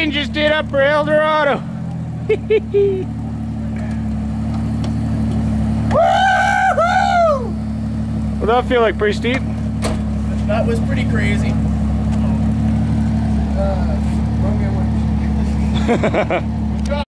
Shane just did up for El Dorado. What'd that feel like? Pretty steep? That was pretty crazy.